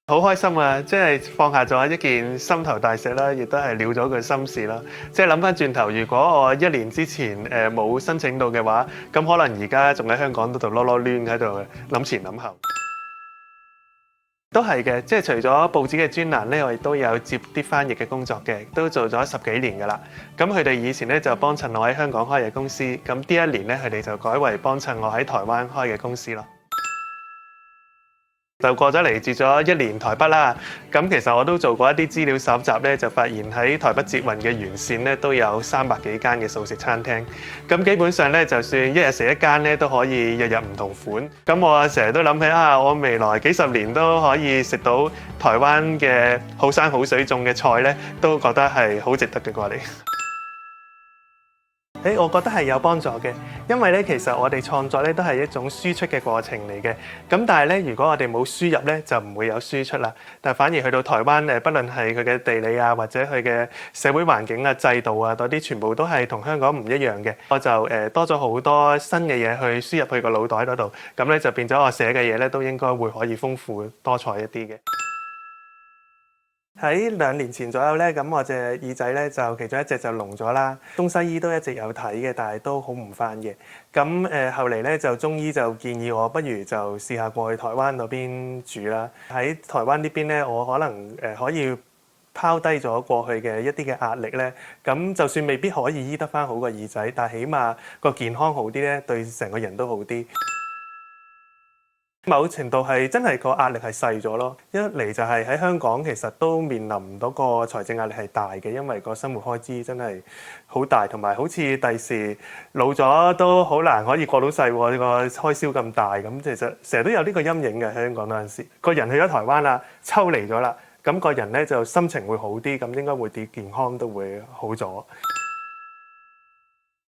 好開心啊！即係放下咗一件心頭大石啦，亦都係了咗佢心事啦。即係諗翻轉頭，如果我1年之前冇申請到嘅話，咁可能而家仲喺香港度囉囉攣喺度諗前諗後。都係嘅，即係除咗報紙嘅專欄咧，我亦都有接啲翻譯嘅工作嘅，都做咗10幾年㗎啦。咁佢哋以前咧就幫襯我喺香港開嘅公司，咁呢一年咧佢哋就改為幫襯我喺台灣開嘅公司咯。就過咗嚟住咗1年台北啦，咁其實我都做過一啲資料搜集咧，就發現喺台北捷運嘅沿線咧都有300幾間嘅素食餐廳，咁基本上咧就算一日食一間咧都可以日日唔同款，咁我成日都諗起我未來幾十年都可以食到台灣嘅好山好水種嘅菜咧，都覺得係好值得嘅過嚟。我覺得係有幫助嘅，因為咧其實我哋創作咧都係一種輸出嘅過程嚟嘅。咁但係咧，如果我哋冇輸入咧，就唔會有輸出啦。但係反而去到台灣不論係佢嘅地理啊，或者佢嘅社會環境啊、制度啊嗰啲，全部都係同香港唔一樣嘅。我就多咗好多新嘅嘢去輸入去個腦袋嗰度，咁咧就變咗我寫嘅嘢咧都應該會可以豐富多彩一啲嘅。喺2年前左右咧，咁我隻耳仔咧就其中一隻就聾咗啦。中西醫都一直有睇嘅，但係都好唔返嘅。咁後嚟咧就中醫就建議我，不如就試下過去台灣嗰邊住啦。喺台灣呢邊咧，我可能可以拋低咗過去嘅一啲嘅壓力咧。咁就算未必可以醫得返好個耳仔，但係起碼個健康好啲咧，對成個人都好啲。某程度係真係個壓力係細咗咯，一嚟就係喺香港其實都面臨唔到個財政壓力係大嘅，因為個生活開支真係好大，同埋好似第時老咗都好難可以過到世喎，呢個開銷咁大，咁其實成日都有呢個陰影嘅。香港嗰陣時，個人去咗台灣啦，抽離咗啦，咁個人咧就心情會好啲，咁應該會啲健康都會好咗。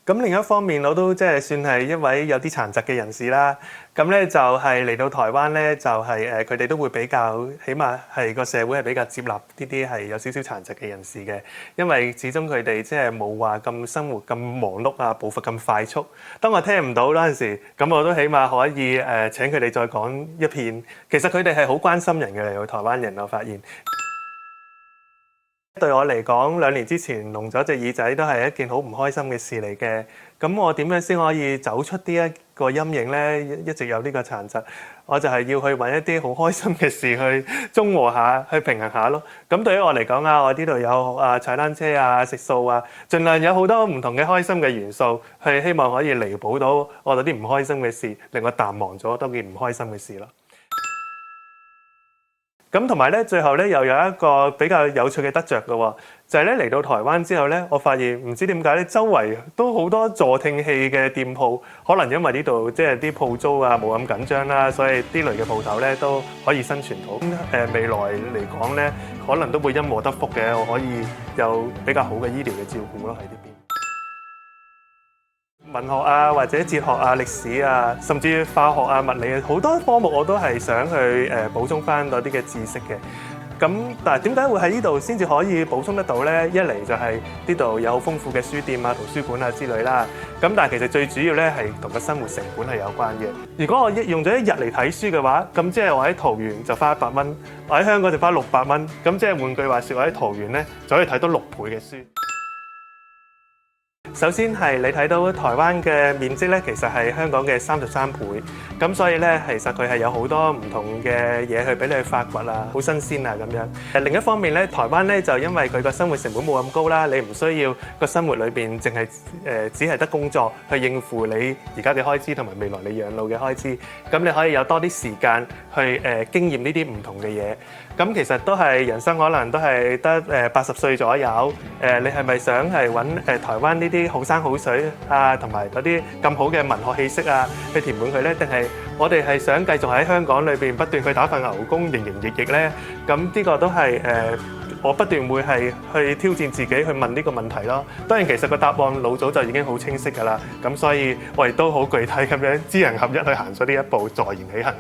咁另一方面，我都即係算係一位有啲殘疾嘅人士啦。咁咧就係嚟到台灣咧，就係佢哋都會比較，起碼係個社會係比較接納呢啲係有少少殘疾嘅人士嘅。因為始終佢哋即係冇話咁生活咁忙碌啊，步伐咁快速。當我聽唔到嗰陣時，咁我都起碼可以請佢哋再講一遍。其實佢哋係好關心人嘅，嚟到台灣人，我發現。對我嚟講，2年之前聾咗隻耳仔都係一件好唔開心嘅事嚟嘅。咁我點樣先可以走出呢一個陰影呢？一直有呢個殘疾，我就係要去揾一啲好開心嘅事去中和下，去平衡下咯。咁對於我嚟講我呢度有踩單車啊、食素啊，盡量有好多唔同嘅開心嘅元素，去希望可以彌補到我哋啲唔開心嘅事，令我淡忘咗多件唔開心嘅事咯。咁同埋咧，最後咧又有一個比較有趣嘅得着嘅喎，就係咧嚟到台灣之後咧，我發現唔知點解咧，周圍都好多助聽器嘅店鋪，可能因為呢度即係啲鋪租啊冇咁緊張啦，所以啲類嘅鋪頭咧都可以生存到。未來嚟講咧，可能都會因禍得福嘅，我可以有比較好嘅醫療嘅照顧咯喺呢邊。文學啊，或者哲學啊、歷史啊，甚至化學啊、物理啊，好多科目我都係想去補充翻嗰啲嘅知識嘅。咁但係點解會喺呢度先至可以補充得到呢？一嚟就係呢度有豐富嘅書店啊、圖書館啊之類啦。咁但係其實最主要咧係同個生活成本係有關嘅。如果我用咗1日嚟睇書嘅話，咁即係我喺桃園就花100蚊，我喺香港就花600蚊。咁即係換句話說，我喺桃園咧就可以睇到6倍嘅書。首先係你睇到台灣嘅面積咧，其實係香港嘅33倍，咁所以咧其實佢係有好多唔同嘅嘢去俾你去發掘啊，好新鮮啊咁樣。另一方面咧，台灣咧就因為佢個生活成本冇咁高啦，你唔需要個生活裏邊淨係只係得工作去應付你而家嘅開支同埋未來你養老嘅開支，咁你可以有多啲時間去經驗呢啲唔同嘅嘢。咁其實都係人生可能都係得80歲左右，你係咪想係揾台灣呢啲好山好水啊，同埋嗰啲咁好嘅文學氣息啊，去填滿佢呢？定係我哋係想繼續喺香港裏邊不斷去打份牛工，營營役役呢？咁呢個都係我不斷會係去挑戰自己去問呢個問題咯。當然其實個答案老早就已經好清晰㗎啦，咁所以我亦都好具體咁樣知行合一去行咗呢一步，坐言起行。